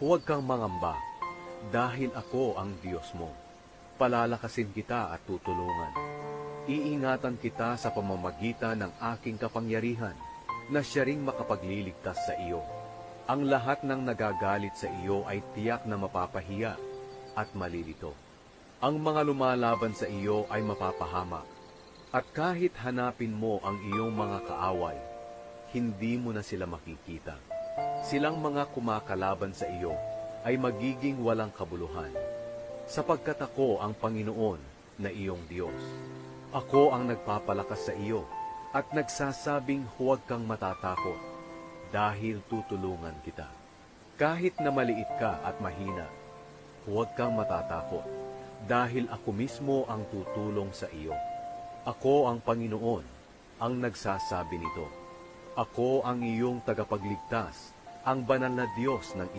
Huwag kang mangamba, dahil ako ang Diyos mo. Palalakasin kita at tutulungan. Iingatan kita sa pamamagitan ng aking kapangyarihan, na siya ring makapagliligtas sa iyo. Ang lahat ng nagagalit sa iyo ay tiyak na mapapahiya at malilito. Ang mga lumalaban sa iyo ay mapapahamak. At kahit hanapin mo ang iyong mga kaaway, hindi mo na sila makikita. Silang mga kumakalaban sa iyo ay magiging walang kabuluhan, sapagkat ako ang Panginoon na iyong Diyos. Ako ang nagpapalakas sa iyo at nagsasabing huwag kang matatakot, dahil tutulungan kita. Kahit na maliit ka at mahina, huwag kang matatakot, dahil ako mismo ang tutulong sa iyo. Ako ang Panginoon, ang nagsasabi nito. Ako ang iyong tagapagligtas, ang banal na Diyos ng